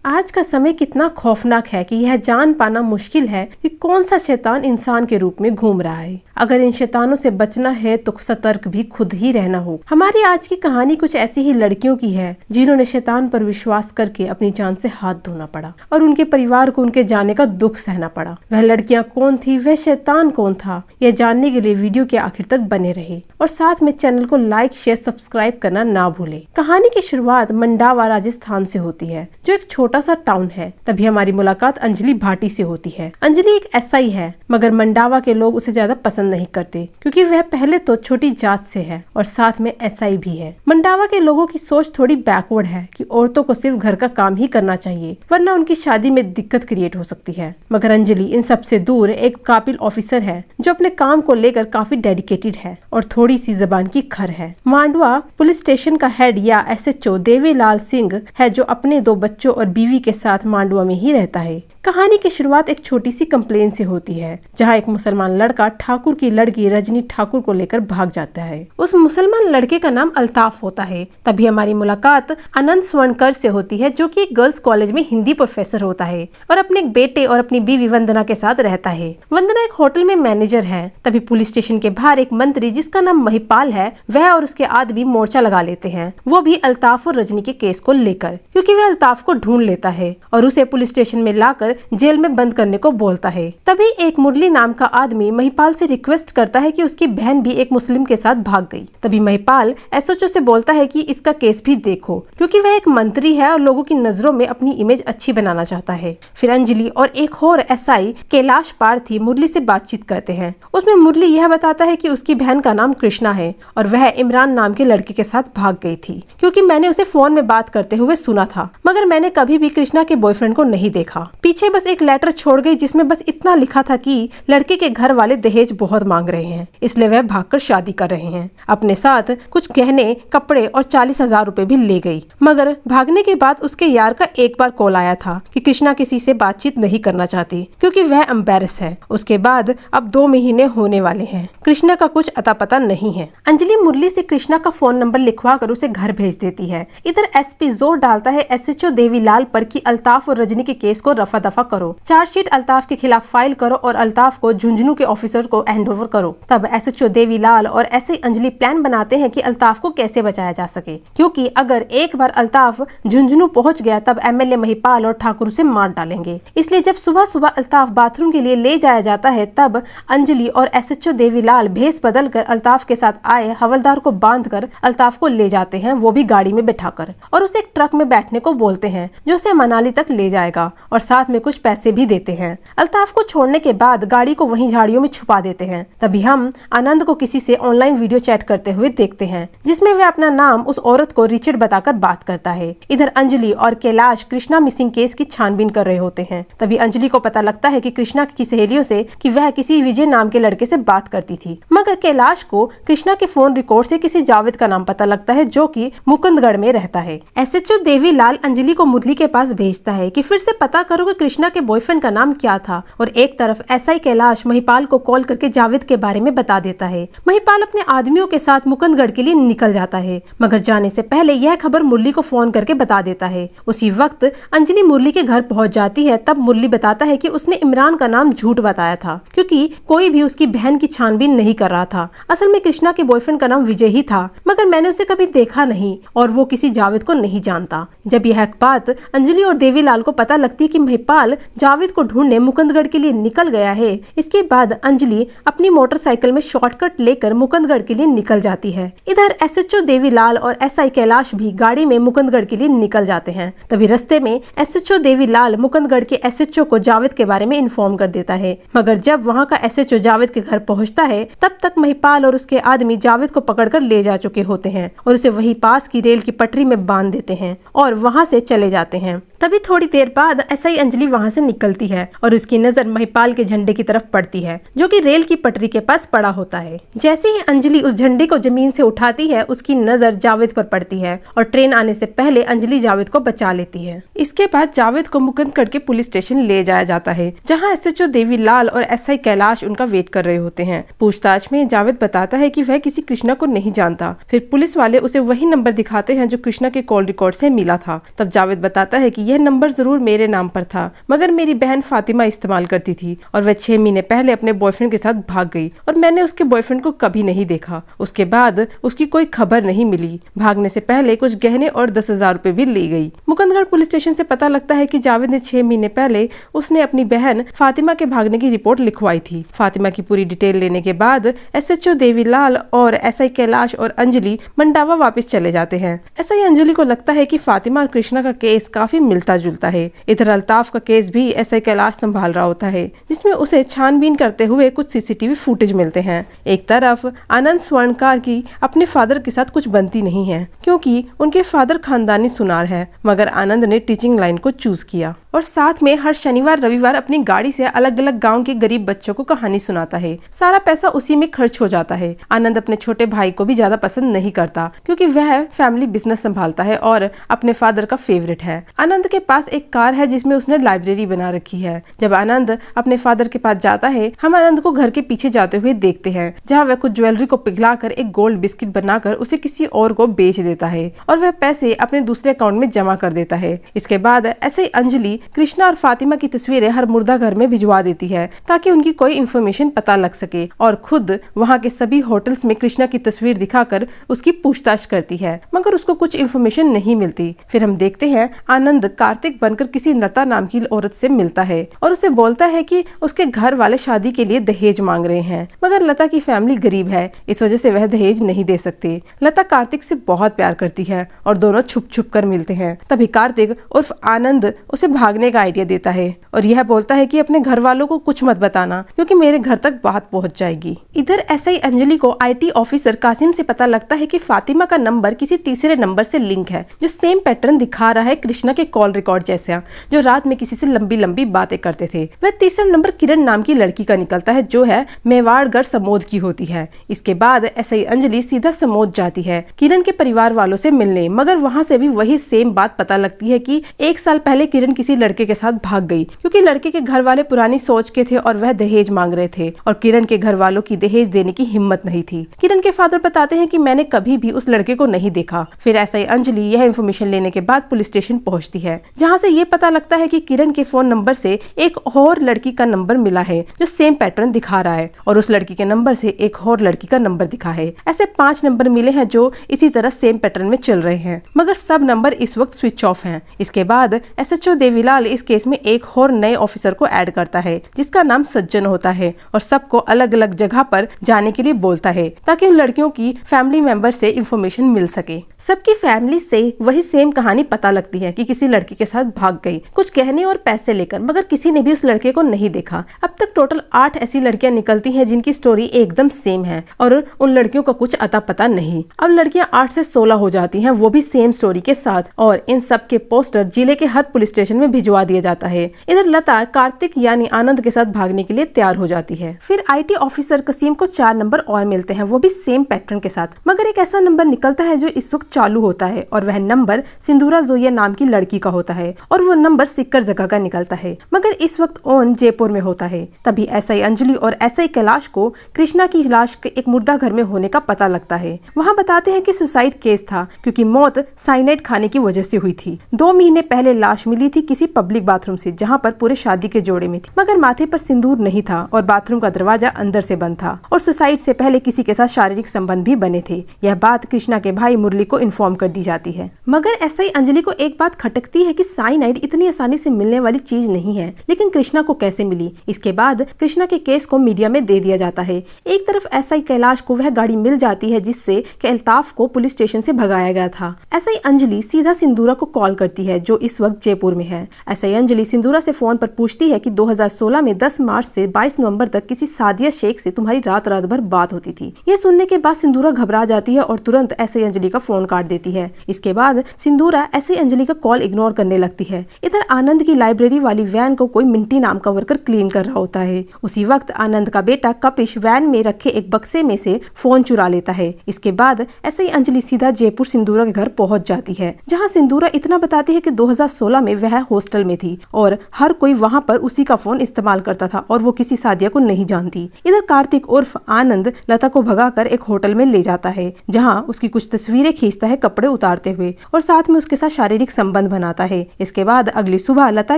आज का समय कितना खौफनाक है कि यह जान पाना मुश्किल है कि कौन सा शैतान इंसान के रूप में घूम रहा है। अगर इन शैतानों से बचना है तो सतर्क भी खुद ही रहना हो। हमारी आज की कहानी कुछ ऐसी ही लड़कियों की है जिन्होंने शैतान पर विश्वास करके अपनी जान से हाथ धोना पड़ा और उनके परिवार को उनके जाने का दुख सहना पड़ा। वह लड़कियां कौन थी, वह शैतान कौन था, यह जानने के लिए वीडियो के आखिर तक बने रहे और साथ में चैनल को लाइक, शेयर, सब्सक्राइब करना ना भूले। कहानी की शुरुआत मंडावा राजस्थान से होती है, जो एक छोटा सा टाउन है। तभी हमारी मुलाकात अंजलि भाटी से होती है। अंजलि एक एसआई है, मगर मंडावा के लोग उसे ज्यादा पसंद नहीं करते क्योंकि वह पहले तो छोटी जात से है और साथ में एसआई भी है। मंडावा के लोगों की सोच थोड़ी बैकवर्ड है कि औरतों को सिर्फ घर का काम ही करना चाहिए वरना उनकी शादी में दिक्कत क्रिएट हो सकती है। मगर अंजलि इन सबसे दूर एक काबिल ऑफिसर है जो अपने काम को लेकर काफी डेडिकेटेड है और थोड़ी सी जबान की खर है। मांडवा पुलिस स्टेशन का हेड या एसएचओ देवीलाल सिंह है जो अपने 2 बच्चों और बीवी के साथ मांडवा में ही रहता है। कहानी की शुरुआत एक छोटी सी कंप्लेन से होती है जहां एक मुसलमान लड़का ठाकुर की लड़की रजनी ठाकुर को लेकर भाग जाता है। उस मुसलमान लड़के का नाम अल्ताफ होता है। तभी हमारी मुलाकात अनंत स्वर्णकर से होती है जो कि एक गर्ल्स कॉलेज में हिंदी प्रोफेसर होता है और अपने एक बेटे और अपनी बीवी वंदना के साथ रहता है। वंदना एक होटल में मैनेजर है। तभी पुलिस स्टेशन के बाहर एक मंत्री जिसका नाम महिपाल है, वह और उसके आदमी मोर्चा लगा लेते हैं, वो भी अल्ताफ और रजनी के केस को लेकर, क्योंकि वह अल्ताफ को ढूंढ लेता है और उसे पुलिस स्टेशन में लाकर जेल में बंद करने को बोलता है। तभी एक मुरली नाम का आदमी महिपाल से रिक्वेस्ट करता है कि उसकी बहन भी एक मुस्लिम के साथ भाग गई। तभी महिपाल एसएचओ से बोलता है कि इसका केस भी देखो, क्योंकि वह एक मंत्री है और लोगों की नजरों में अपनी इमेज अच्छी बनाना चाहता है। फिर अंजलि और एक और एसआई कैलाश पार्थी मुरली से बातचीत करते हैं। उसमें मुरली यह बताता है कि उसकी बहन का नाम कृष्णा है और वह इमरान नाम के लड़के के साथ भाग गई थी, क्योंकि मैंने उसे फोन में बात करते हुए सुना था, मगर मैंने कभी भी कृष्णा के बॉयफ्रेंड को नहीं देखा। पीछे बस एक लेटर छोड़ गई जिसमें बस इतना लिखा था कि लड़के के घर वाले दहेज बहुत मांग रहे हैं, इसलिए वह भागकर शादी कर रहे हैं। अपने साथ कुछ गहने, कपड़े और 40,000 रुपए भी ले गई। मगर भागने के बाद उसके यार का एक बार कॉल आया था कि कृष्णा किसी से बातचीत नहीं करना चाहती क्योंकि वह एम्बेरस है। उसके बाद अब 2 महीने होने वाले हैं। कृष्णा का कुछ अता पता नहीं है। अंजलि मुरली से कृष्णा का फोन नंबर लिखवा कर उसे घर भेज देती है। इधर एसपी जोर डालता है एसएचओ देवीलाल पर कि अल्ताफ और रजनी के केस को रफा दफा करो, चार्जशीट अल्ताफ के खिलाफ फाइल करो और अल्ताफ को झुंझुनू के ऑफिसर को हैंडओवर करो। तब एसएचओ देवीलाल और ऐसे अंजलि प्लान बनाते हैं कि अल्ताफ को कैसे बचाया जा सके, क्योंकि अगर एक बार अल्ताफ झुंझुनू पहुंच गया तब एमएलए महिपाल और ठाकुर उसे मार डालेंगे। इसलिए जब सुबह सुबह अल्ताफ बाथरूम के लिए ले जाया जाता है तब अंजलि और एसएचओ देवीलाल भेस बदल कर अल्ताफ के साथ आए हवलदार को बांध कर अल्ताफ को ले जाते हैं, वो भी गाड़ी में बैठाकर, और उसे एक ट्रक में बैठने को बोलते हैं जो उसे मनाली तक ले जाएगा और साथ में कुछ पैसे भी देते हैं। अल्ताफ को छोड़ने के बाद गाड़ी को वहीं झाड़ियों में छुपा देते हैं। तभी हम आनंद को किसी से ऑनलाइन वीडियो चैट करते हुए देखते हैं जिसमें वह अपना नाम उस औरत को रिचर्ड बताकर बात करता है। इधर अंजलि और कैलाश कृष्णा मिसिंग केस की छानबीन कर रहे होते हैं। तभी अंजलि को पता लगता है कि कृष्णा की सहेलियों से कि वह किसी विजय नाम के लड़के से बात करती थी, मगर कैलाश को कृष्णा के फोन रिकॉर्ड से किसी जावेद का नाम पता लगता है जो कि मुकुंदगढ़ में रहता है। एसएचओ देवीलाल अंजलि को मुरली के पास भेजता है कि फिर से पता करो कि कृष्णा के बॉयफ्रेंड का नाम क्या था, और एक तरफ एसआई कैलाश महिपाल को कॉल करके जावेद के बारे में बता देता है। महिपाल अपने आदमियों के साथ मुकुंदगढ़ के लिए निकल जाता है, मगर जाने से पहले यह खबर मुरली को फोन करके बता देता है। उसी वक्त अंजलि मुरली के घर पहुंच जाती है। तब मुरली बताता है कि उसने इमरान का नाम झूठ बताया था क्योंकि कोई भी उसकी बहन की छानबीन नहीं कर रहा था। असल में कृष्णा के बॉयफ्रेंड का नाम विजय ही था, मगर मैंने उसे कभी देखा नहीं और वो किसी जावेद को नहीं जानता। जब यह बात अंजलि और देवीलाल को पता लगती कि महिपाल जावेद को ढूंढने मुकुंदगढ़ के लिए निकल गया है, इसके बाद अंजलि अपनी मोटरसाइकिल में शॉर्टकट लेकर मुकुंदगढ़ के लिए निकल जाती है। इधर एसएचओ देवीलाल और एसआई कैलाश भी गाड़ी में मुकुंदगढ़ के लिए निकल जाते हैं। तभी रास्ते में एसएचओ देवीलाल मुकुंदगढ़ के एसएचओ को जावेद के बारे में इन्फॉर्म कर देता है, मगर जब वहाँ का एसएचओ जावेद के घर पहुँचता है तब तक महिपाल और उसके आदमी जावेद को पकड़कर ले जा चुके होते हैं और उसे वही पास की रेल की पटरी में बांध देते हैं और वहाँ से चले जाते हैं। तभी थोड़ी देर बाद एसआई अंजलि वहाँ से निकलती है और उसकी नजर महिपाल के झंडे की तरफ पड़ती है जो कि रेल की पटरी के पास पड़ा होता है। जैसे ही अंजलि उस झंडे को जमीन से उठाती है उसकी नजर जावेद पर पड़ती है और ट्रेन आने से पहले अंजलि जावेद को बचा लेती है। इसके बाद जावेद को मुकुंदगढ़ के पुलिस स्टेशन ले जाया जाता है जहाँ एसएचओ देवीलाल और एसआई कैलाश उनका वेट कर रहे होते हैं। पूछताछ में जावेद बताता है कि वह किसी कृष्णा को नहीं जानता। फिर पुलिस वाले उसे वही नंबर दिखाते हैं जो कृष्णा के कॉल रिकॉर्ड से मिला था। तब जावेद बताता है कि यह नंबर जरूर मेरे नाम पर था, मगर मेरी बहन फातिमा इस्तेमाल करती थी और वह 6 महीने पहले अपने बॉयफ्रेंड के साथ भाग गई और मैंने उसके बॉयफ्रेंड को कभी नहीं देखा। उसके बाद उसकी कोई खबर नहीं मिली। भागने से पहले कुछ गहने और 10,000 रुपए भी ली गई। मुकंदगढ़ पुलिस स्टेशन से पता लगता है कि जावेद ने 6 महीने पहले उसने अपनी बहन फातिमा के भागने की रिपोर्ट लिखवाई थी। फातिमा की पूरी डिटेल लेने के बाद SHO देवीलाल और SI कैलाश और अंजलि मंडावा वापस चले जाते हैं। SI अंजलि को लगता है कि फातिमा और कृष्णा का केस काफी मिलता जुलता है। इधर अल्ताफ का केस भी SI कैलाश संभाल रहा होता है, जिसमें उसे छानबीन करते हुए कुछ CCTV फुटेज मिलते हैं। एक तरफ आनंद स्वर्णकार की अपने फादर के साथ कुछ बनती नहीं है, क्योंकि उनके फादर खानदानी सुनार है, मगर आनंद ने टीचिंग लाइन को चूज किया और साथ में हर शनिवार रविवार अपनी गाड़ी से अलग अलग गांव के गरीब बच्चों को कहानी सुनाता है। सारा पैसा उसी में खर्च हो जाता है। आनंद अपने छोटे भाई को भी ज्यादा पसंद नहीं करता, क्योंकि वह फैमिली बिजनेस संभालता है और अपने फादर का फेवरेट है। आनंद के पास एक कार है जिसमें उसने लाइब्रेरी बना रखी है। जब आनंद अपने फादर के पास जाता है, हम आनंद को घर के पीछे जाते हुए देखते हैं, जहाँ वह कुछ ज्वेलरी को पिघलाकर एक गोल्ड बिस्किट बनाकर उसे किसी और को बेच देता है और वह पैसे अपने दूसरे अकाउंट में जमा कर देता है। इसके बाद ऐसे अंजलि कृष्णा और फातिमा की तस्वीरें हर मुर्दा घर में भिजवा देती है, ताकि उनकी कोई इन्फॉर्मेशन पता लग सके, और खुद वहाँ के सभी होटल्स में कृष्णा की तस्वीर दिखाकर उसकी पूछताछ करती है, मगर उसको कुछ इन्फॉर्मेशन नहीं मिलती। फिर हम देखते हैं आनंद कार्तिक बनकर किसी लता नाम की औरत से मिलता है और उसे बोलता है कि उसके घर वाले शादी के लिए दहेज मांग रहे हैं, मगर लता की फैमिली गरीब है, इस वजह से वह दहेज नहीं दे सकते। लता कार्तिक से बहुत प्यार करती है और दोनों छुप छुप कर मिलते हैं। तभी कार्तिक उर्फ आनंद उसे भागने का आइडिया देता है और यह बोलता है कि अपने घर वालों को कुछ मत बताना, क्योंकि मेरे घर तक बात पहुंच जाएगी। इधर SI अंजलि को IT ऑफिसर कासिम से पता लगता है कि फातिमा का नंबर किसी तीसरे नंबर से लिंक है, जो सेम पैटर्न दिखा रहा है कृष्णा के कॉल रिकॉर्ड जैसा, जो रात में किसी से लंबी लंबी बातें करते थे। वह तीसरा नंबर किरण नाम की लड़की का निकलता है, जो है मेवाड़गढ़ समोद की होती है। इसके बाद SI अंजलि सीधा समोद जाती है किरण के परिवार वालों से मिलने, मगर वहाँ से भी वही सेम बात पता लगती है कि 1 साल पहले किरण किसी लड़के के साथ भाग गई, क्योंकि लड़के के घर वाले पुरानी सोच के थे और वह दहेज मांग रहे थे और किरण के घर वालों की दहेज देने की हिम्मत नहीं थी। किरण के फादर बताते हैं कि मैंने कभी भी उस लड़के को नहीं देखा। फिर SI अंजलि यह इन्फॉर्मेशन लेने के बाद पुलिस स्टेशन पहुंचती है, जहां से ये पता लगता है कि किरण के फोन नंबर से एक और लड़की का नंबर मिला है, जो सेम पैटर्न दिखा रहा है, और उस लड़की के नंबर से एक और लड़की का नंबर दिखा है। ऐसे 5 नंबर मिले हैं जो इसी तरह सेम पैटर्न में चल रहे हैं, मगर सब नंबर इस वक्त स्विच ऑफ हैं। इसके बाद SHO देवीलाल इस केस में एक और नए ऑफिसर को ऐड करता है, जिसका नाम सज्जन होता है, और सबको अलग अलग जगह पर जाने के लिए बोलता है, ताकि उन लड़कियों की फैमिली मेंबर से इंफॉर्मेशन मिल सके। सबकी फैमिली से वही सेम कहानी पता लगती है कि किसी लड़की के साथ भाग गई, कुछ गहने और पैसे लेकर, मगर किसी ने भी उस लड़के को नहीं देखा। अब तक टोटल 8 ऐसी लड़कियां निकलती हैं जिनकी स्टोरी एकदम सेम है, और उन लड़कियों का कुछ अता पता नहीं। अब लड़कियां 8 से 16 हो जाती हैं, वो भी सेम स्टोरी के साथ, और इन सब के पोस्टर जिले के हर पुलिस स्टेशन में भिजवा दिया जाता है। इधर लता कार्तिक यानी आनंद के साथ भागने के लिए तैयार हो जाती है। फिर IT ऑफिसर कसीम को 4 नंबर और मिलते हैं, वो भी सेम पैटर्न के साथ, मगर एक ऐसा नंबर निकलता है जो इस वक्त चालू होता है, और वह नंबर सिंदूरा जोया नाम की लड़की का होता है, और वो नंबर सिक्कर जगह का निकलता है, मगर इस वक्त ओन जयपुर में होता है। तभी SI अंजलि और SI कैलाश को कृष्णा की लाश के एक मुर्दा घर में होने का पता लगता है। वहाँ बताते हैं कि सुसाइड केस था, क्योंकि मौत साइनाइड खाने की वजह से हुई थी। 2 महीने पहले लाश मिली थी किसी पब्लिक बाथरूम से, जहाँ पर पूरे शादी के जोड़े में थी, मगर माथे पर सिंदूर नहीं था और बाथरूम का दरवाजा अंदर से बंद था, और सुसाइड से पहले किसी के साथ शारीरिक संबंध भी बने थे। यह बात कृष्णा के भाई मुरली को इन्फॉर्म कर दी जाती है, मगर SI अंजलि को एक बात खटकती है कि साइनाइड इतनी आसानी से मिलने वाली चीज नहीं है, लेकिन कृष्णा को कैसे मिली। इसके बाद कृष्णा के केस को मीडिया में दे दिया जाता है। एक तरफ SI कैलाश को वह गाड़ी मिल जाती है जिससे अल्ताफ को पुलिस स्टेशन से भगाया गया था। SI अंजलि सीधा सिंदूरा को कॉल करती है, जो इस वक्त जयपुर में है। SI अंजलि सिंदूरा से फोन पर पूछती है कि 2016 में 10 मार्च से 22 नवंबर तक किसी सादिया शेख से तुम्हारी रात भर बात होती थी। यह सुनने के बाद सिंदूरा घबरा जाती है और तुरंत SI अंजलि का फोन काट देती है। इसके बाद सिंदूरा SI अंजलि का कॉल इग्नोर करने लगती है। इधर आनंद की लाइब्रेरी वाली वैन को कोई मिंटी नाम का वर्कर क्लीन कर रहा होता है। उसी वक्त आनंद का बेटा कपिश वैन में रखे एक बक्से में से फोन चुरा लेता है। इसके बाद SI अंजलि सीधा जयपुर सिंदूरा के घर पहुंच जाती है, जहां सिंदूरा इतना बताती है कि 2016 में वह हॉस्टल में थी और हर कोई वहाँ पर उसी का फोन इस्तेमाल करता था और वो किसी सादिया को नहीं जानती। इधर कार्तिक उर्फ आनंद लता को भगाकर एक होटल में ले जाता है, जहाँ उसकी कुछ तस्वीरें खींचता है कपड़े उतारते हुए और साथ में उसके साथ शारीरिक संबंध बनाता है। इसके बाद अगली सुबह लता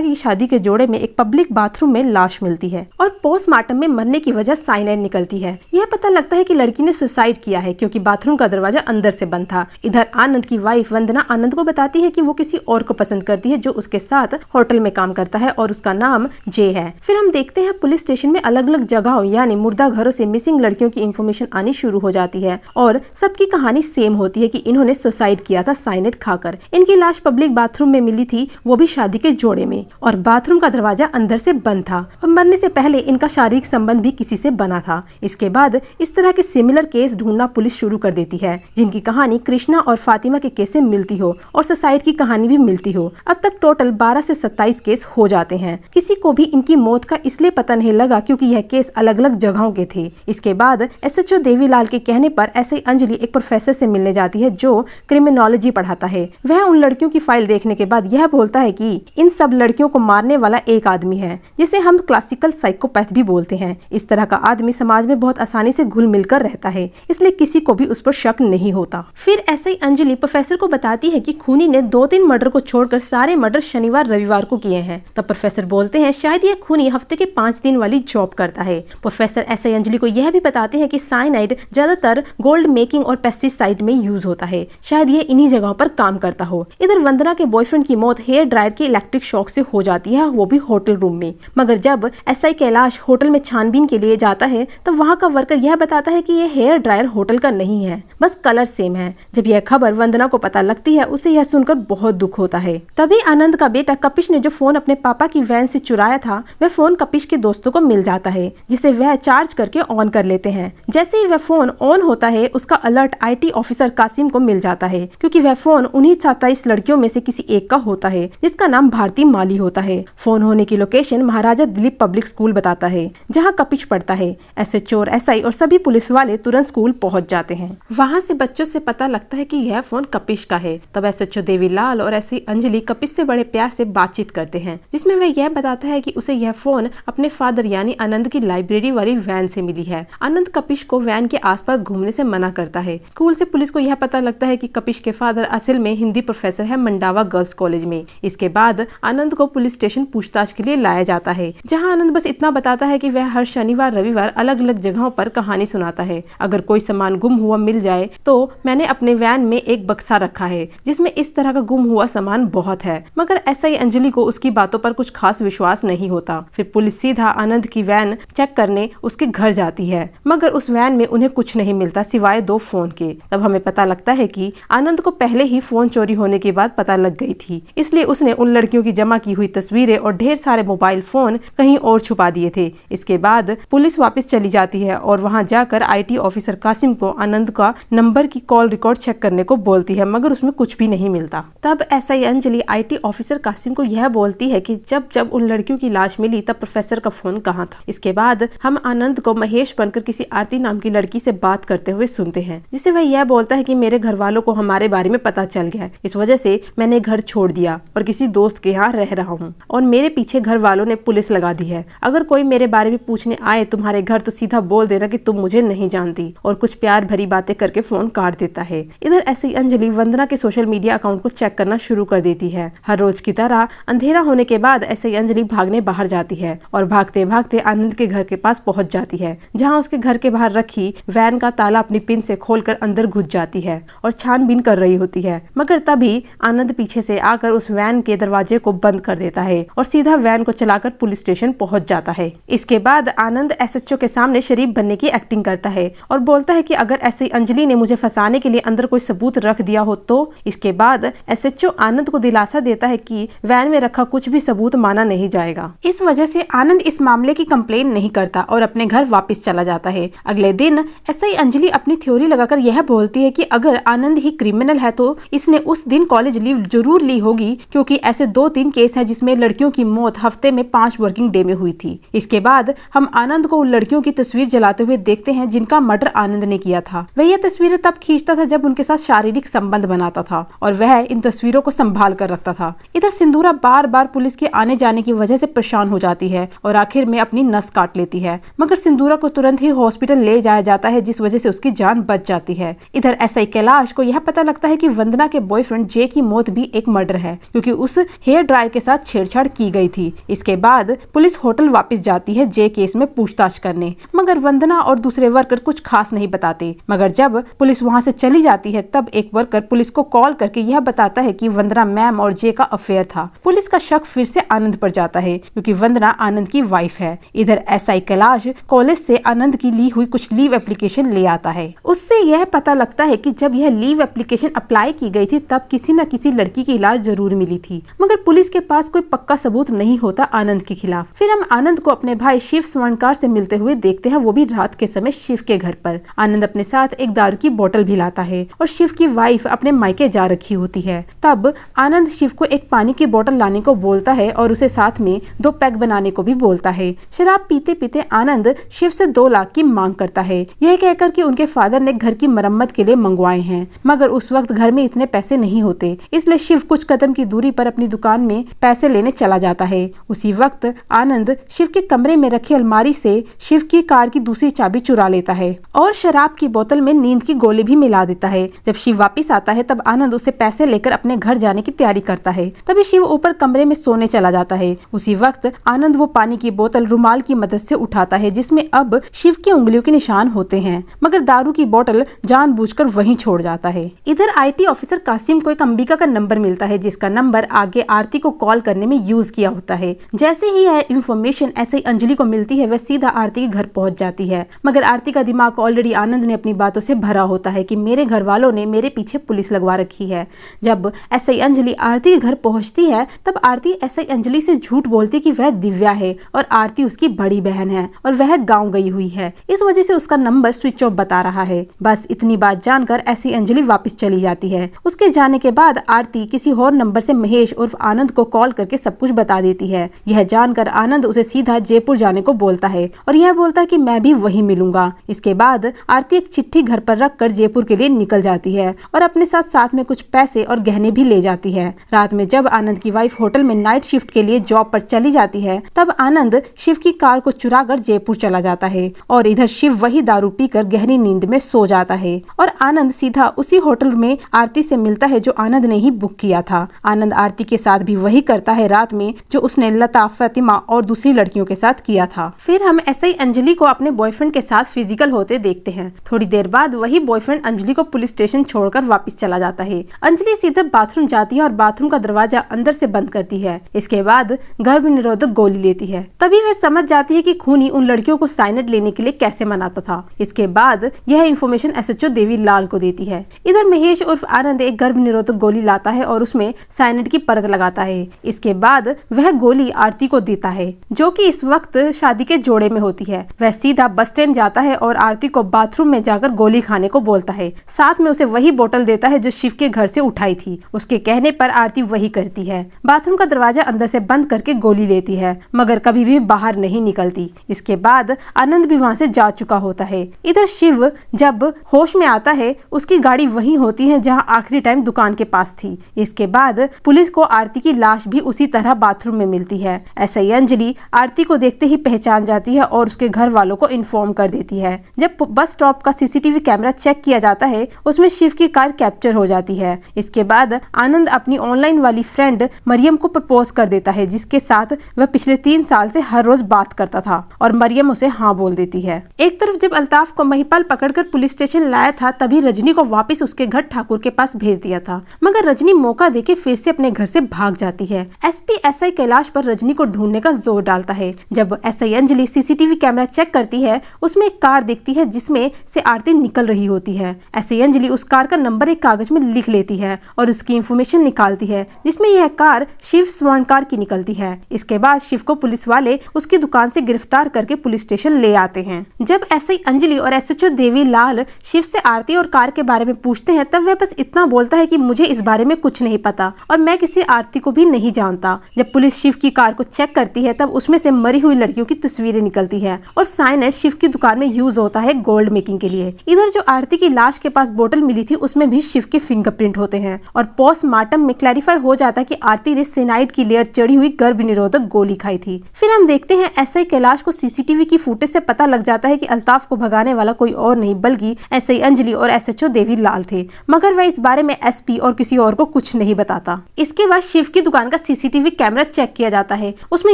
की शादी के जोड़े में एक पब्लिक बाथरूम में लाश मिलती है और पोस्टमार्टम में मरने की वजह साइनाइड निकलती है। यह पता लगता है कि लड़की ने सुसाइड किया है क्योंकि बाथरूम का दरवाजा अंदर से बंद था। इधर आनंद की वाइफ वंदना आनंद को बताती है कि वो किसी और को पसंद करती है जो उसके साथ होटल में काम करता है और उसका नाम जे है। फिर हम देखते हैं पुलिस स्टेशन में अलग अलग जगहों यानी मुर्दा घरों से मिसिंग लड़कियों की इंफॉर्मेशन आनी शुरू हो जाती है और सबकी कहानी सेम होती है कि इन्होंने सुसाइड किया था साइनाइड खाकर। इनकी लाश पब्लिक बाथरूम में मिली थी, वो भी शादी के जोड़े में, और बाथरूम का दरवाजा अंदर से बंद था और मरने से पहले इनका शारीरिक संबंध भी किसी से बना था। इसके बाद इस तरह के सिमिलर केस ढूंढना पुलिस शुरू कर देती है जिनकी कहानी कृष्णा और फातिमा के केस से मिलती हो और सुसाइड की कहानी भी मिलती हो। अब तक टोटल 12 से 27 केस हो जाते हैं। किसी को भी इनकी मौत का इसलिए पता नहीं लगा क्योंकि यह केस अलग अलग जगहों के थे। इसके बाद एसएचओ देवीलाल के कहने पर एसआई अंजलि एक प्रोफेसर से मिलने जाती है जो क्रिमिनोलॉजी पढ़ाता है। वह उन लड़कियों की फाइल देखने के बाद यह बोलता है कि इन सब लड़कियों को मारने वाला एक आदमी है जिसे हम क्लासिकल साइकोपैथ भी बोलते हैं। इस तरह का आदमी समाज में बहुत आसानी से घुल मिलकर रहता है, इसलिए किसी को भी उस पर शक नहीं होता। फिर एसआई अंजलि प्रोफेसर को बताती है कि खूनी ने 2-3 मर्डर को छोड़कर सारे मर्डर शनिवार रविवार को किए हैं। तब प्रोफेसर बोलते हैं शायद यह खूनी हफ्ते के 5 दिन वाली जॉब करता है। प्रोफेसर एसआई अंजलि को यह भी बताते हैं कि साइनाइड ज्यादातर गोल्ड मेकिंग और पेस्टिसाइड में यूज होता है, शायद ये इन्हीं जगहों पर काम करता हो। इधर वंदना के बॉयफ्रेंड की मौत हेयर ड्रायर के इलेक्ट्रिक शॉक से हो जाती है, वो भी होटल रूम में। मगर जब एसआई कैलाश होटल में छानबीन के लिए जाता है तब वहाँ का वर्कर यह बताता है कि यह हेयर ड्रायर होटल का नहीं है, बस कलर सेम है। जब यह खबर वंदना को पता लगती है उसे यह सुनकर बहुत दुख होता है। तभी आनंद का बेटा कपिश ने जो फोन अपने पापा की वैन से चुराया था वह फोन कपिश के दोस्तों को मिल जाता है, जिसे वह चार्ज करके ऑन कर लेते हैं। जैसे ही वह फोन ऑन होता है उसका अलर्ट आईटी ऑफिसर कासिम को मिल जाता है क्योंकि वह फोन उन्हीं 27 लड़कियों में से किसी एक का होता है जिसका नाम भारती माली होता है। फोन होने की लोकेशन महाराजा दिलीप पब्लिक स्कूल बताता है जहाँ कपिश पढ़ता है। एसएचओ और एसआई और सभी पुलिस वाले तुरंत स्कूल पहुँच जाते हैं। वहाँ से बच्चों से पता लगता है कि यह फोन कपिश का है। तब एसएचओ देवीलाल और एसआई अंजलि कपिश से बड़े प्यार से बातचीत करते हैं जिसमें वह यह बताता है कि उसे यह फोन अपने फादर यानी आनंद की लाइब्रेरी वाली वैन से मिली है। आनंद कपिश को वैन के आसपास घूमने से मना करता है। स्कूल से पुलिस को यह पता लगता है कि कपिश के फादर असल में हिंदी प्रोफेसर है मंडावा गर्ल्स कॉलेज में। इसके बाद आनंद को पुलिस स्टेशन पूछताछ के लिए लाया जाता है जहां आनंद बस इतना बताता है कि वह हर शनिवार रविवार अलग अलग जगहों पर कहानी सुनाता है। अगर कोई सामान गुम हुआ मिल जाए तो मैंने अपने वैन में एक बक्सा रखा है जिसमें इस तरह का गुम हुआ सामान बहुत है। मगर एसआई अंजलि को उसकी बातों पर कुछ खास विश्वास नहीं होता। फिर पुलिस सीधा आनंद की वैन चेक करने उसके घर जाती है मगर उस वैन में उन्हें कुछ नहीं मिलता सिवाय 2 फोन के। तब हमें पता लगता है कि आनंद को पहले ही फोन चोरी होने के बाद पता लग गई थी, इसलिए उसने उन लड़कियों की जमा की हुई तस्वीरें और ढेर सारे मोबाइल फोन कहीं और छुपा दिए थे। इसके बाद पुलिस वापस चली जाती है और वहां जाकर आईटी ऑफिसर कासिम को आनंद का नंबर की कॉल रिकॉर्ड चेक करने को बोलती है मगर उसमें कुछ भी नहीं मिलता। तब SI Anjali IT officer Kasim को यह बोलती है कि जब जब उन लड़कियों की लाश मिली तब प्रोफेसर का फोन कहाँ था। इसके बाद हम आनंद को महेश बनकर किसी आरती नाम की लड़की से बात करते हुए सुनते हैं जिसे वह यह बोलता है कि मेरे घर वालों को हमारे बारे में पता चल गया है, इस वजह से मैंने घर छोड़ दिया और किसी दोस्त के यहाँ रह रहा हूँ और मेरे पीछे घर वालों ने पुलिस लगा दी है। अगर कोई मेरे बारे में पूछने आए तुम्हारे घर तो सीधा बोल देना कि तुम मुझे नहीं जानती, और कुछ प्यार भरी बातें करके फोन काट देता है। इधर ऐसे अंजलि वंदना के सोशल मीडिया अकाउंट को चेक करना शुरू कर देती है। हर रोज की तरह अंधेरा होने के बाद ऐसे अंजलि भागने बाहर जाती है और भागते भागते आनंद के घर के पास पहुंच जाती है जहां उसके घर के बाहर रखी वैन का ताला अपनी पिन से खोलकर अंदर घुस जाती है और छानबीन कर रही होती है। मगर तभी आनंद पीछे से आकर उस वैन के दरवाजे को बंद कर देता है और सीधा वैन को चलाकर पुलिस स्टेशन पहुंच जाता है। इसके बाद आनंद एसएचओ के सामने शरीफ बनने की एक्टिंग करता है और बोलता है कि अगर ऐसे अंजलि ने मुझे फंसाने के लिए अंदर कोई सबूत रख दिया हो तो। इसके बाद एसएचओ आनंद को दिलासा देता है कि वैन में रखा कुछ भी सबूत माना नहीं जाएगा। इस वजह से आनंद इस मामले की कंप्लेन नहीं करता और अपने घर वापस चला जाता है। अगले दिन एसआई अंजलि अपनी थ्योरी लगाकर यह बोलती है कि अगर आनंद ही क्रिमिनल है तो इसने उस दिन कॉलेज लीव जरूर ली होगी क्योंकि ऐसे 2-3 केस हैं जिसमें लड़कियों की मौत हफ्ते में 5 वर्किंग डे में हुई थी। इसके बाद हम आनंद को उन लड़कियों की तस्वीर जलाते हुए देखते हैं जिनका मर्डर आनंद ने किया था। वह यह तस्वीरें तब खींचता था जब उनके साथ शारीरिक संबंध बनाता था और वह इन तस्वीरों को संभाल कर रखता था। इधर सिंदूर सिंदूरा बार बार पुलिस के आने जाने की वजह से परेशान हो जाती है और आखिर में अपनी नस काट लेती है, मगर सिंदूरा को तुरंत ही हॉस्पिटल ले जाया जाता है, जिस वजह से उसकी जान बच जाती है। इधर एसआई कैलाश को यह पता लगता है कि वंदना के बॉयफ्रेंड जे की मौत भी एक मर्डर है, क्योंकि उस हेयर ड्रायर के साथ छेड़छाड़ की गई थी। इसके बाद पुलिस होटल वापस जाती है जे केस में पूछताछ करने, मगर वंदना और दूसरे वर्कर कुछ खास नहीं बताते। मगर जब पुलिस वहां से चली जाती है तब एक वर्कर पुलिस को कॉल करके यह बताता है कि वंदना मैम और जे का अफेयर था। पुलिस का शक फिर से आनंद पर जाता है, क्योंकि वंदना आनंद की वाइफ है। इधर एसआई कैलाश कॉलेज से आनंद की ली हुई कुछ लीव एप्लीकेशन ले आता है। उससे यह पता लगता है कि जब यह लीव एप्लीकेशन अप्लाई की गई थी तब किसी न किसी लड़की की इलाज जरूर मिली थी, मगर पुलिस के पास कोई पक्का सबूत नहीं होता आनंद के खिलाफ। फिर हम आनंद को अपने भाई शिव स्वर्णकार से मिलते हुए देखते हैं, वो भी रात के समय शिव के घर पर। आनंद अपने साथ एक दारू की बोतल भी लाता है और शिव की वाइफ अपने मायके जा रखी होती है। तब आनंद शिव को एक पानी की बोतल लाने को बोलता है और उसे साथ में 2 पैक बनाने को भी बोलता है। शराब पीते पीते आनंद शिव से 2 लाख की मांग करता है, यह कहकर कि उनके फादर ने घर की मरम्मत के लिए मंगवाए हैं, मगर उस वक्त घर में इतने पैसे नहीं होते, इसलिए शिव कुछ कदम की दूरी पर अपनी दुकान में पैसे लेने चला जाता है। उसी वक्त आनंद शिव के कमरे में रखी अलमारी से शिव की कार की दूसरी चाबी चुरा लेता है और शराब की बोतल में नींद की गोली भी मिला देता है। जब शिव वापस आता है तब आनंद उसे पैसे लेकर अपने घर जाने की तैयारी करता है। तभी शिव ऊपर कमरे में सोने चला जाता है। उसी वक्त आनंद वो पानी की बोतल रुमाल की मदद से उठाता है, जिसमें अब शिव की उंगलियों के निशान होते हैं, मगर दारू की बोतल जानबूझकर वहीं छोड़ जाता है। इधर आईटी ऑफिसर कासिम को एक अंबिका का नंबर मिलता है, जिसका नंबर आगे आरती को कॉल करने में यूज किया होता है। जैसे ही यह इन्फॉर्मेशन ऐसे ही अंजलि को मिलती है, वह सीधा आरती के घर पहुंच जाती है, मगर आरती का दिमाग ऑलरेडी आनंद ने अपनी बातों से भरा होता है कि मेरे घर वालों ने मेरे पीछे पुलिस लगवा रखी है। जब ऐसे ही अंजलि आरती के घर पहुंचती है तब आरती ऐसे ही अंजलि से झूठ बोलती कि वह दिव्या है और आरती उसकी बड़ी बहन है और वह गाँव गई हुई है, इस वजह से उसका नंबर स्विच ऑफ बता रहा है। बस इतनी बात जानकर ऐसी अंजलि वापस चली जाती है। उसके जाने के बाद आरती किसी और नंबर से महेश उर्फ आनंद को कॉल करके सब कुछ बता देती है। यह जानकर आनंद उसे सीधा जयपुर जाने को बोलता है और यह बोलता है कि मैं भी वहीं मिलूंगा। इसके बाद आरती एक चिट्ठी घर पर रखकर जयपुर के लिए निकल जाती है और अपने साथ में कुछ पैसे और गहने भी ले जाती है। रात में जब आनंद की वाइफ होटल में नाइट शिफ्ट के लिए जॉब पर चली जाती है तब आनंद शिव की कार को चुराकर जयपुर चला जाता है और इधर शिव वही दारू पीकर गहरी नींद में सो जाता है और आनंद सीधा उसी होटल में आरती से मिलता है जो आनंद ने ही बुक किया था। आनंद आरती के साथ भी वही करता है रात में जो उसने लता, फातिमा और दूसरी लड़कियों के साथ किया था। फिर हम ऐसे ही अंजलि को अपने बॉयफ्रेंड के साथ फिजिकल होते देखते हैं। थोड़ी देर बाद वही बॉयफ्रेंड अंजलि को पुलिस स्टेशन छोड़कर वापस चला जाता है। अंजलि सीधे बाथरूम जाती है और बाथरूम का दरवाजा अंदर से बंद करती है। इसके बाद गर्भ निरोधक गोली लेती है। तभी वह समझ जाती है कि खूनी उन लड़कियों को साइनेड लेने के लिए कैसे मनाता था। इसके बाद यह इंफॉर्मेशन एसएचओ देवी लाल को देती है। इधर महेश उर्फ आनंद एक गर्भ निरोधक गोली लाता है और उसमें साइनेड की परत लगाता है। इसके बाद वह गोली आरती को देता है, जो कि इस वक्त शादी के जोड़े में होती है। वह सीधा बस स्टैंड जाता है और आरती को बाथरूम में जाकर गोली खाने को बोलता है। साथ में उसे वही बोतल देता है जो शिव के घर से उठाई थी। उसके कहने पर आरती वही करती है। बाथरूम का दरवाजा अंदर से बंद करके गोली लेती है, मगर कभी भी बाहर नहीं निकलती। इसके बाद आनंद भी वहां से जा चुका होता है। इधर शिव जब होश में आता है उसकी गाड़ी वहीं होती है जहां आखिरी टाइम दुकान के पास थी। इसके बाद पुलिस को आरती की लाश भी उसी तरह बाथरूम में मिलती है। ऐसे ही अंजलि आरती को देखते ही पहचान जाती है और उसके घर वालों को इन्फॉर्म कर देती है। जब बस स्टॉप का सीसीटीवी कैमरा चेक किया जाता है उसमें शिव की कार कैप्चर हो जाती है। इसके बाद आनंद अपनी ऑनलाइन वाली फ्रेंड मरियम को प्रपोज कर देता है, जिसके साथ वह पिछले 3 साल से हर रोज बात करता था और मरियम उसे हाँ बोल देती है। एक तरफ जब अल्ताफ को महिपाल पकड़कर पुलिस स्टेशन लाया था तभी रजनी को वापस उसके घर ठाकुर के पास भेज दिया था, मगर रजनी मौका देके फिर से अपने घर से भाग जाती है। एसपी एसआई कैलाश पर रजनी को ढूंढने का जोर डालता है। जब SI Anjali CCTV camera check करती है उसमें एक कार दिखती है जिसमें से आरती निकल रही होती है। एसआई अंजलि उस कार का नंबर एक कागज में लिख लेती है और उसकी इंफॉर्मेशन निकालती है, जिसमें यह कार शिव स्वर्णकार की निकलती है। इसके बाद शिव को पुलिस वाले उसकी दुकान से गिरफ्तार करके पुलिस स्टेशन ले आते हैं। जब एसआई अंजलि और एसएचओ देवी लाल शिव से आरती और कार के बारे में पूछते हैं तब वह बस इतना बोलता है कि मुझे इस बारे में कुछ नहीं पता और मैं किसी आरती को भी नहीं जानता। जब पुलिस शिव की कार को चेक करती है तब उसमें से मरी हुई लड़कियों की तस्वीरें निकलती है और साइनेड शिव की दुकान में यूज होता है गोल्ड मेकिंग के लिए। इधर जो आरती की लाश के पास बोतल मिली थी उसमें भी शिव के फिंगरप्रिंट होते हैं और पोस्टमार्टम में क्लैरिफाई हो जाता है कि आरती ने सिनाइड की लेयर चढ़ी हुई गर्भ निरोधक गोली खाई थी। फिर हम देखते हैं एसआई कैलाश को सीसीटीवी की फुटेज से पता लग जाता है कि अल्ताफ को भगाने वाला कोई और नहीं बल्कि एसआई अंजलि और एसएचओ देवीलाल थे, मगर वह इस बारे में एसपी और किसी और को कुछ नहीं बताता। इसके बाद शिव की दुकान का सीसीटीवी कैमरा चेक किया जाता है। उसमें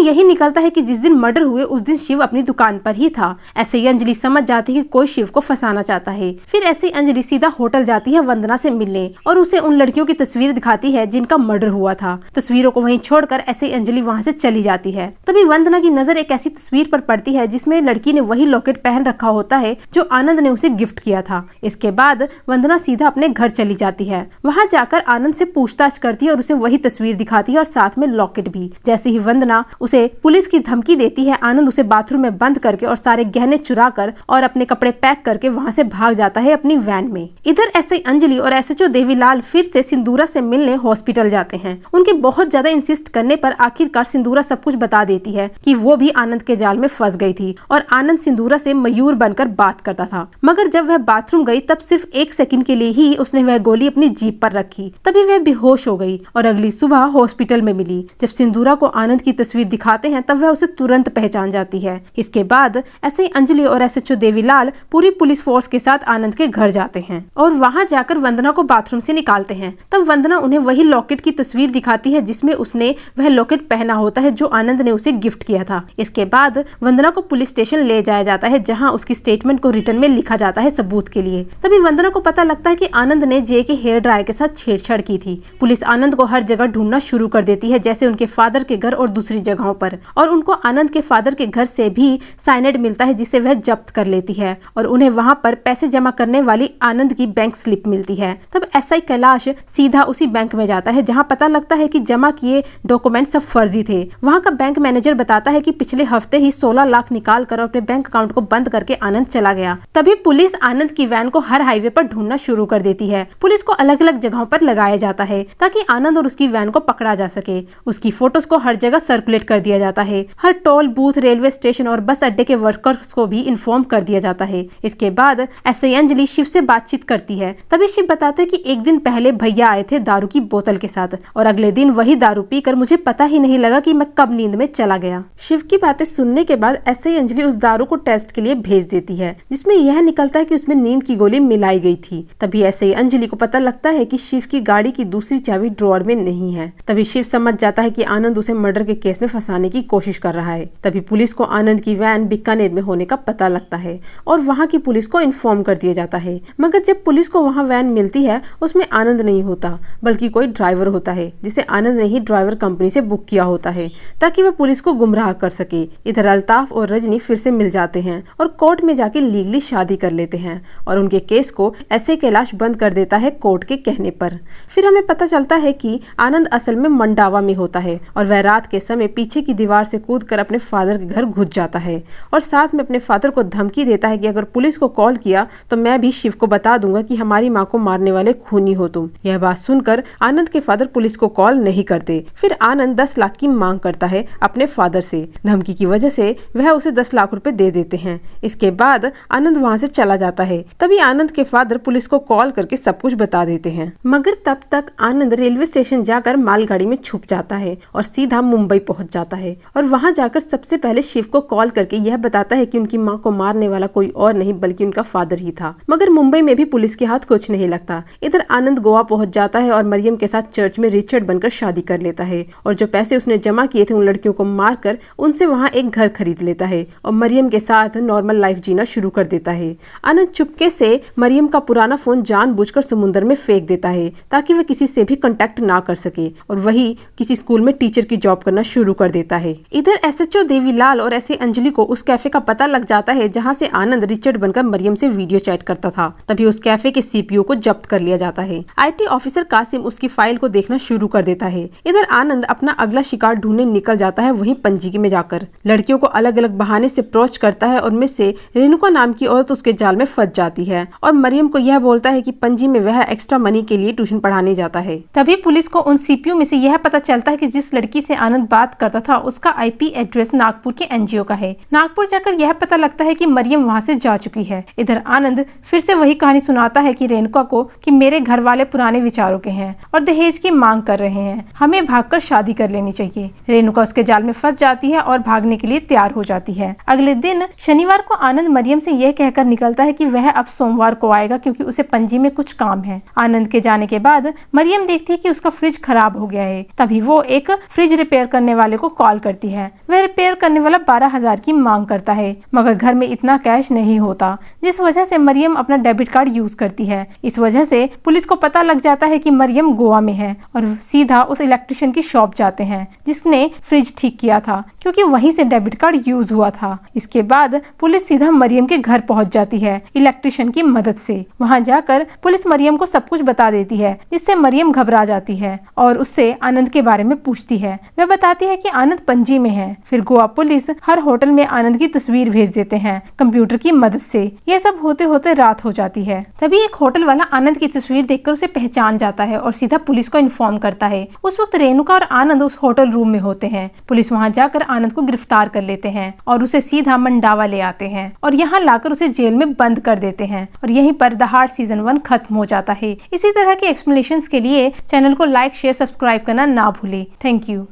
यही निकलता है कि जिस दिन मर्डर हुए उस दिन शिव अपनी दुकान पर ही था। एसआई अंजलि समझ जाती है कि कोई शिव को फंसाना चाहता है। फिर एसआई अंजलि सीधा होटल जाती है वंदना से मिलने और उसे उन लड़कियों की तस्वीर दिखाती है जिनका मर्डर हुआ था। तस्वीरों को वहीं छोड़कर एसआई अंजलि वहां से चली जाती है। तभी वंदना की नजर एक ऐसी तस्वीर पर पड़ती है जिसमें लड़की ने वही लॉकेट पहन रखा होता है जो आनंद ने उसे गिफ्ट किया था। इसके बाद वंदना सीधा अपने घर चली जाती है। वहां जाकर आनंद से पूछताछ करती है और उसे वही तस्वीर दिखाती है और साथ में लॉकेट भी। जैसे ही वंदना उसे पुलिस की धमकी देती है, आनंद उसे बाथरूम में बंद करके और सारे गहने चुरा कर और अपने कपड़े पैक करके वहां से भाग जाता है अपनी वैन में। इधर एसआई अंजलि और एसएचओ देवीलाल फिर से सिंदूरा से मिलने हॉस्पिटल जाते हैं। उनके बहुत ज्यादा इंसिस्ट करने पर आखिरकार सिंदूरा सब कुछ बता देती है कि वो भी आनंद के जाल में फंस गई थी और आनंद सिंदूरा से मयूर बनकर बात करता था। मगर जब वह बाथरूम गई तब सिर्फ 1 सेकंड के लिए ही उसने वह गोली अपनी जीप पर रखी। तभी वह बेहोश हो गई और अगली सुबह हॉस्पिटल में मिली। जब सिंदूरा को आनंद की तस्वीर दिखाते हैं तब वह उसे तुरंत पहचान जाती है। इसके बाद एसआई अंजलि और एसएचओ देवीलाल पूरी पुलिस फोर्स के साथ आनंद के घर जाते हैं और वहां जाकर वंदना को बाथरूम से निकालते हैं। तब वंदना उन्हें वही लॉकेट की तस्वीर दिखाती है जिसमें उसने वह लॉकेट पहना होता है जो आनंद ने उसे गिफ्ट किया था। इसके बाद वंदना को पुलिस स्टेशन ले जाया जाता है जहां उसकी स्टेटमेंट को रिटर्न में लिखा जाता है सबूत के लिए। तभी वंदना को पता लगता है कि आनंद ने जे के हेयर ड्रायर के साथ छेड़छाड़ की थी। पुलिस आनंद को हर जगह ढूंढना शुरू कर देती है, जैसे उनके फादर के घर और दूसरी जगहों पर, और उनको आनंद के फादर के घर से भी साइनाइड मिलता है जिसे वह जब्त कर लेती है और उन्हें वहां पर पैसे जमा करने वाली आनंद की बैंक स्लिप मिलती है। तब एसआई कैलाश सीधा उसी बैंक में जाता है जहां पता लगता है कि जमा किए डॉक्यूमेंट सब फर्जी थे। वहां का बैंक मैनेजर बताता है कि पिछले हफ्ते ही 16 लाख निकाल कर अपने बैंक अकाउंट को बंद करके आनंद चला गया। तभी पुलिस आनंद की वैन को हर हाईवे पर ढूंढना शुरू कर देती है। पुलिस को अलग अलग जगहों पर लगाया जाता है ताकि आनंद और उसकी वैन को पकड़ा जा सके। उसकी फोटोज को हर जगह सर्कुलेट कर दिया जाता है। हर टोल बूथ, रेलवे स्टेशन और बस अड्डे के वर्कर्स को भी इन्फॉर्म कर दिया जाता है। इसके बाद एसआई अंजलि शिव से बातचीत करती है। तभी शिव बताते हैं कि एक दिन पहले भैया आए थे दारू की बोतल के साथ और अगले दिन वही दारू पीकर मुझे पता ही नहीं लगा कि मैं कब नींद में चला गया। शिव की बातें सुनने के बाद एसआई अंजलि उस दारू को टेस्ट के लिए भेज देती है जिसमें यह निकलता है कि उसमें नींद की गोली मिलाई गई थी। तभी एसआई अंजलि को पता लगता है कि शिव की गाड़ी की दूसरी चाबी ड्रॉअर में नहीं है। तभी शिव समझ जाता है कि आनंद उसे मर्डर के केस में फंसाने की कोशिश कर रहा है। तभी पुलिस को आनंद की वैन बीकानेर में होने का पता लगता है और वहाँ की पुलिस को इन्फॉर्म कर दिया जाता है। मगर जब पुलिस को वहाँ वैन मिलती है उसमें आनंद नहीं होता बल्कि कोई ड्राइवर होता है जिसे आनंद ने ही ड्राइवर कंपनी से बुक किया होता है ताकि वह पुलिस को गुमराह कर सके। इधर अल्ताफ और रजनी फिर से मिल जाते हैं और कोर्ट में जाके लीगली शादी कर लेते हैं और उनके केस को ऐसे कैलाश बंद कर देता है कोर्ट के कहने पर। फिर हमें पता चलता है कि आनंद असल में मंडावा में होता है और वह रात के समय पीछे की दीवार से कूदकर अपने फादर के घर घुस जाता है और साथ में अपने फादर को धमकी देता है कि अगर पुलिस को कॉल किया तो मैं भी शिव को बता दूंगा कि हमारी माँ को मारने वाले खूनी हो तुम। यह बात सुनकर आनंद के फादर पुलिस को कॉल नहीं करते। फिर आनंद 10 लाख की मांग करता है अपने फादर से। धमकी की वजह से वह उसे 10 लाख रुपए दे देते हैं। इसके बाद आनंद वहाँ से चला जाता है। तभी आनंद के फादर पुलिस को कॉल करके सब कुछ बता देते हैं। मगर तब तक आनंद रेलवे स्टेशन जाकर मालगाड़ी में छुप जाता है और सीधा मुंबई पहुंच जाता है और वहां जाकर सबसे पहले शिव को कॉल करके यह बताता है कि उनकी मां को मारने वाला कोई और नहीं बल्कि उनका फादर ही था। मगर मुंबई में भी पुलिस के हाथ कुछ नहीं लगता। इधर आनंद गोवा पहुंच जाता है और मरियम के साथ चर्च में रिचर्ड बनकर शादी कर लेता है और जो पैसे उसने जमा किए थे उन लड़कियों को मारकर उनसे वहां एक घर खरीद लेता है और मरियम के साथ नॉर्मल लाइफ जीना शुरू कर देता है। आनंद चुपके से मरियम का पुराना फोन जानबूझकर समुद्र में फेंक देता है ताकि वह किसी से भी कांटेक्ट ना कर सके और वही किसी स्कूल में टीचर की जॉब करना शुरू कर देता है। इधर एसएचओ देवीलाल और एसआई अंजलि को उस कैफे का पता लग जाता है जहां से आनंद रिचर्ड बनकर मरियम से वीडियो चैट करता था। तभी उस कैफे के सीपीयू को जब्त कर लिया जाता है। आईटी ऑफिसर कासिम उसकी फाइल को देखना शुरू कर देता है। इधर आनंद अपना अगला शिकार ढूंढने निकल जाता है वहीं पंजीकी में जाकर लड़कियों को अलग अलग बहाने से अप्रोच करता है और उनमें से रेणुका नाम की औरत उसके जाल में फंस जाती है और मरियम को यह बोलता है कि पंजी में वह एक्स्ट्रा मनी के लिए ट्यूशन पढ़ाने जाता है। तभी पुलिस को उन सीपीयू में से यह पता चलता है कि जिस लड़की से आनंद बात करता था उसका आईपी एड्रेस नागपुर के एनजीओ का है। नागपुर जाकर यह पता लगता है कि मरियम वहां से जा चुकी है। इधर आनंद फिर से वही कहानी सुनाता है कि रेणुका को कि मेरे घर वाले पुराने विचारों के हैं और दहेज की मांग कर रहे रहे हैं, हमें भागकर शादी कर लेनी चाहिए। रेणुका उसके जाल में फंस जाती है और भागने के लिए तैयार हो जाती है। अगले दिन शनिवार को आनंद मरियम से यह कहकर निकलता है कि वह अब सोमवार को आएगा क्योंकि उसे पणजी में कुछ काम है। आनंद के जाने के बाद मरियम देखती है कि उसका फ्रिज खराब हो गया है। तभी वो एक फ्रिज रिपेयर करने वाले को कॉल करती है। वह रिपेयर करने वाला 12,000 की मांग करता है, मगर घर में इतना कैश नहीं होता, जिस वजह से मरियम अपना डेबिट कार्ड यूज करती है। इस वजह से पुलिस को पता लग जाता है कि मरियम गोवा में है और सीधा उस इलेक्ट्रिशियन की शॉप जाते हैं जिसने फ्रिज ठीक किया था, क्योंकि वहीं से डेबिट कार्ड यूज हुआ था। इसके बाद पुलिस सीधा मरियम के घर पहुंच जाती है इलेक्ट्रिशियन की मदद से। वहां जाकर पुलिस मरियम को सब कुछ बता देती है, जिससे मरियम घबरा जाती है और उससे आनंद के बारे में पूछती है। वह बताती है कि आनंद पणजी में है। फिर गोवा पुलिस हर होटल में आनंद की तस्वीर भेज देते हैं कंप्यूटर की मदद से। यह सब होते होते रात हो जाती है। तभी एक होटल वाला आनंद की तस्वीर देखकर उसे पहचान जाता है और सीधा पुलिस को इन्फॉर्म करता है। उस वक्त रेणुका और आनंद उस होटल रूम में होते हैं। पुलिस वहां जाकर आनंद को गिरफ्तार कर लेते हैं और उसे सीधा मंडावा ले आते हैं और यहाँ लाकर उसे जेल में बंद कर देते हैं। और यहीं पर दहाड़ सीजन 1 खत्म हो जाता है। इसी तरह के एक्सप्लेनेशंस के लिए चैनल को लाइक, शेयर, सब्सक्राइब करना ना भूले। Thank you.